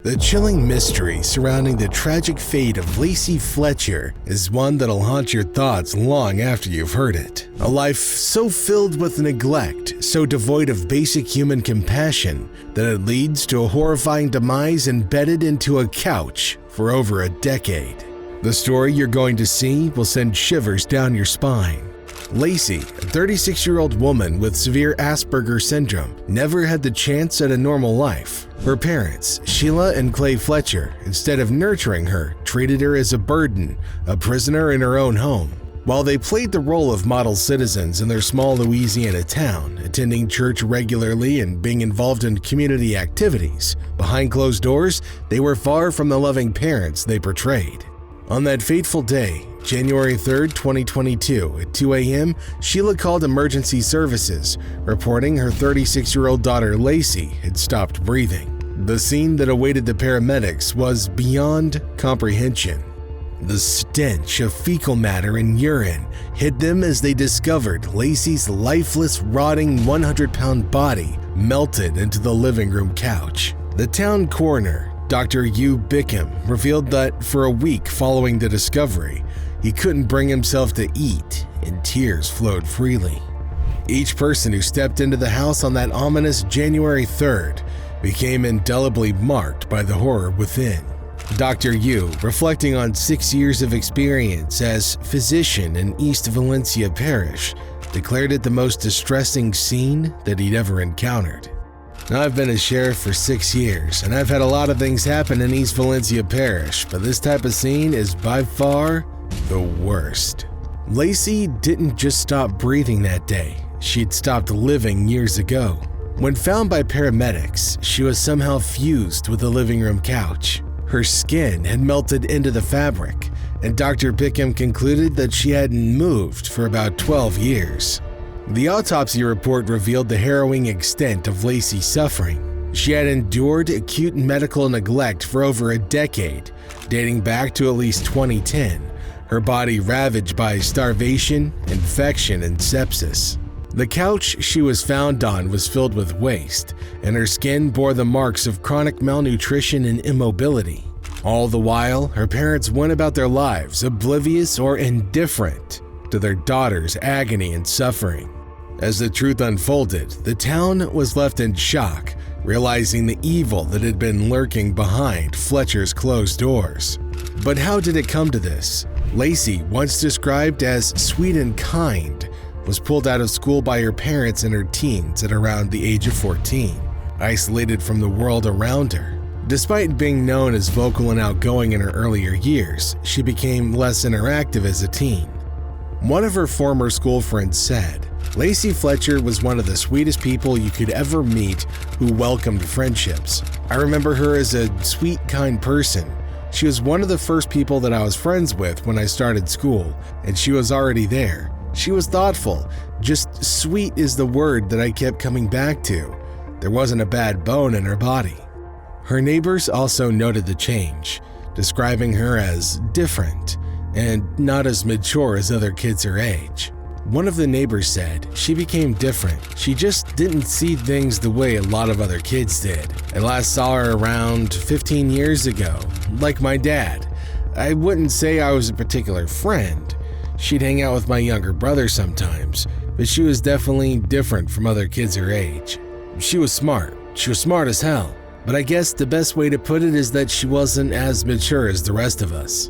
The chilling mystery surrounding the tragic fate of Lacey Fletcher is one that'll haunt your thoughts long after you've heard it. A life so filled with neglect, so devoid of basic human compassion, that it leads to a horrifying demise embedded into a couch for over a decade. The story you're going to see will send shivers down your spine. Lacey, a 36-year-old woman with severe Asperger syndrome, never had the chance at a normal life. Her parents, Sheila and Clay Fletcher, instead of nurturing her, treated her as a burden, a prisoner in her own home. While they played the role of model citizens in their small Louisiana town, attending church regularly and being involved in community activities, behind closed doors, they were far from the loving parents they portrayed. On that fateful day, January 3, 2022, at 2 a.m., Sheila called emergency services, reporting her 36-year-old daughter Lacey had stopped breathing. The scene that awaited the paramedics was beyond comprehension. The stench of fecal matter and urine hit them as they discovered Lacey's lifeless, rotting 100-pound body melted into the living room couch. The town coroner, Dr. Hugh Bickham, revealed that for a week following the discovery, he couldn't bring himself to eat, and tears flowed freely. Each person who stepped into the house on that ominous January 3rd became indelibly marked by the horror within. Dr. Hugh, reflecting on 6 years of experience as physician in East Valencia Parish, declared it the most distressing scene that he'd ever encountered. Now, I've been a sheriff for 6 years, and I've had a lot of things happen in East Valencia Parish, but this type of scene is by far the worst. Lacey didn't just stop breathing that day. She'd stopped living years ago. When found by paramedics, she was somehow fused with the living room couch. Her skin had melted into the fabric, and Dr. Bickham concluded that she hadn't moved for about 12 years. The autopsy report revealed the harrowing extent of Lacey's suffering. She had endured acute medical neglect for over a decade, dating back to at least 2010, her body ravaged by starvation, infection, and sepsis. The couch she was found on was filled with waste, and her skin bore the marks of chronic malnutrition and immobility. All the while, her parents went about their lives oblivious or indifferent to their daughter's agony and suffering. As the truth unfolded, the town was left in shock, realizing the evil that had been lurking behind Fletcher's closed doors. But how did it come to this? Lacey, once described as sweet and kind, was pulled out of school by her parents in her teens at around the age of 14, isolated from the world around her. Despite being known as vocal and outgoing in her earlier years, she became less interactive as a teen. One of her former school friends said, "Lacey Fletcher was one of the sweetest people you could ever meet who welcomed friendships. I remember her as a sweet, kind person. She was one of the first people that I was friends with when I started school, and she was already there. She was thoughtful. Just sweet is the word that I kept coming back to. There wasn't a bad bone in her body." Her neighbors also noted the change, describing her as different and not as mature as other kids her age. One of the neighbors said she became different. She just didn't see things the way a lot of other kids did. I last saw her around 15 years ago, like my dad. I wouldn't say I was a particular friend. She'd hang out with my younger brother sometimes, but she was definitely different from other kids her age. She was smart. She was smart as hell. But I guess the best way to put it is that she wasn't as mature as the rest of us.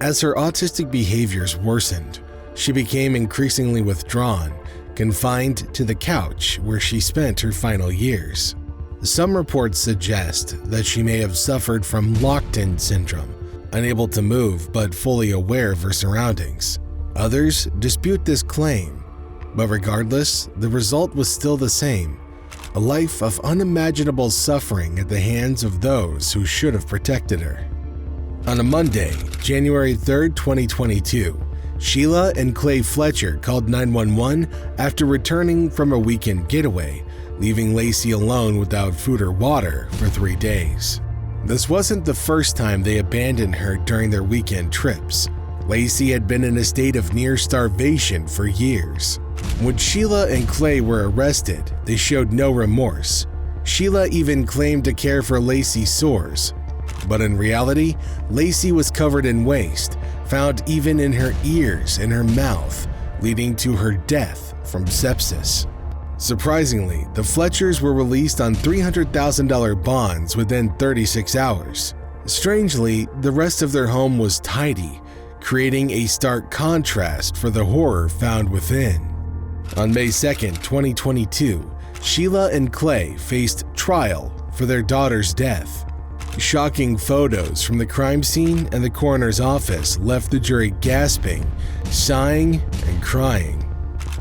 As her autistic behaviors worsened, she became increasingly withdrawn, confined to the couch where she spent her final years. Some reports suggest that she may have suffered from locked-in syndrome, unable to move but fully aware of her surroundings. Others dispute this claim, but regardless, the result was still the same: a life of unimaginable suffering at the hands of those who should have protected her. On a Monday, January 3, 2022, Sheila and Clay Fletcher called 911 after returning from a weekend getaway, leaving Lacey alone without food or water for 3 days. This wasn't the first time they abandoned her during their weekend trips. Lacey had been in a state of near starvation for years. When Sheila and Clay were arrested, they showed no remorse. Sheila even claimed to care for Lacey's sores, But in reality, Lacey was covered in waste, found even in her ears and her mouth, leading to her death from sepsis. Surprisingly, the Fletchers were released on $300,000 bonds within 36 hours. Strangely, the rest of their home was tidy, creating a stark contrast for the horror found within. On May 2, 2022, Sheila and Clay faced trial for their daughter's death. Shocking photos from the crime scene and the coroner's office left the jury gasping, sighing, and crying.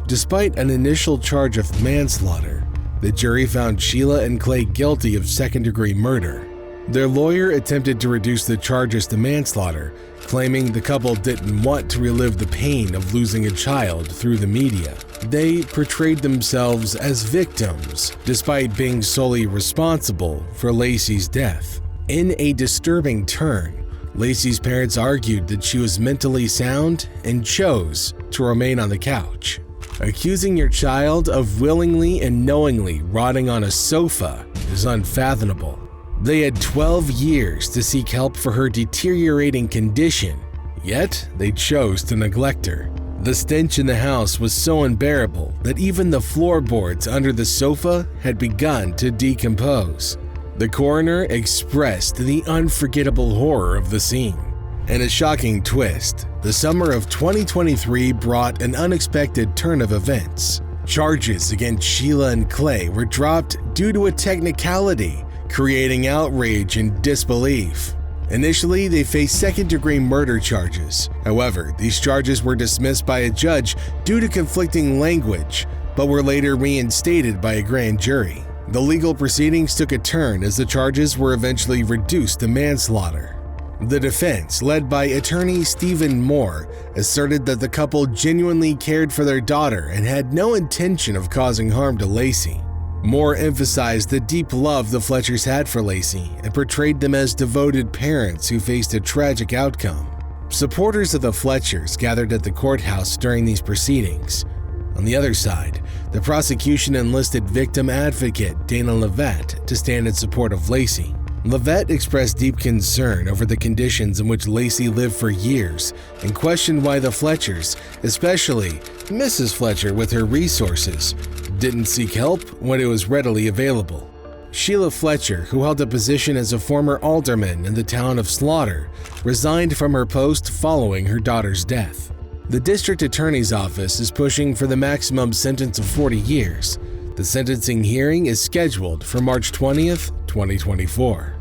Despite an initial charge of manslaughter, the jury found Sheila and Clay guilty of second-degree murder. Their lawyer attempted to reduce the charges to manslaughter, claiming the couple didn't want to relive the pain of losing a child through the media. They portrayed themselves as victims, despite being solely responsible for Lacey's death. In a disturbing turn, Lacey's parents argued that she was mentally sound and chose to remain on the couch. Accusing your child of willingly and knowingly rotting on a sofa is unfathomable. They had 12 years to seek help for her deteriorating condition, yet they chose to neglect her. The stench in the house was so unbearable that even the floorboards under the sofa had begun to decompose. The coroner expressed the unforgettable horror of the scene. In a shocking twist, the summer of 2023 brought an unexpected turn of events. Charges against Sheila and Clay were dropped due to a technicality, creating outrage and disbelief. Initially, they faced second-degree murder charges. However, these charges were dismissed by a judge due to conflicting language, but were later reinstated by a grand jury. The legal proceedings took a turn as the charges were eventually reduced to manslaughter. The defense, led by attorney Stephen Moore, asserted that the couple genuinely cared for their daughter and had no intention of causing harm to Lacey. Moore emphasized the deep love the Fletchers had for Lacey and portrayed them as devoted parents who faced a tragic outcome. Supporters of the Fletchers gathered at the courthouse during these proceedings. On the other side, the prosecution enlisted victim advocate Dana Levet to stand in support of Lacey. Levet expressed deep concern over the conditions in which Lacey lived for years and questioned why the Fletchers, especially Mrs. Fletcher with her resources, didn't seek help when it was readily available. Sheila Fletcher, who held a position as a former alderman in the town of Slaughter, resigned from her post following her daughter's death. The district attorney's office is pushing for the maximum sentence of 40 years. The sentencing hearing is scheduled for March 20th, 2024.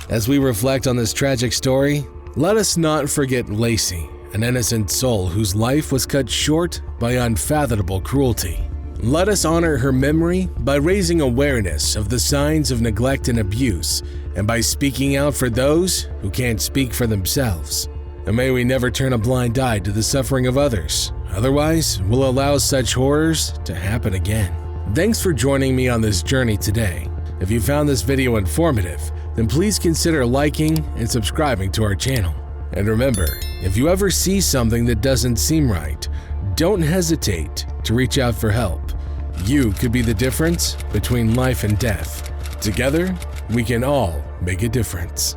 As we reflect on this tragic story, let us not forget Lacey, an innocent soul whose life was cut short by unfathomable cruelty. Let us honor her memory by raising awareness of the signs of neglect and abuse, and by speaking out for those who can't speak for themselves. And may we never turn a blind eye to the suffering of others, otherwise we'll allow such horrors to happen again. Thanks for joining me on this journey today. If you found this video informative, then please consider liking and subscribing to our channel. And remember, if you ever see something that doesn't seem right, don't hesitate to reach out for help. You could be the difference between life and death. Together, we can all make a difference.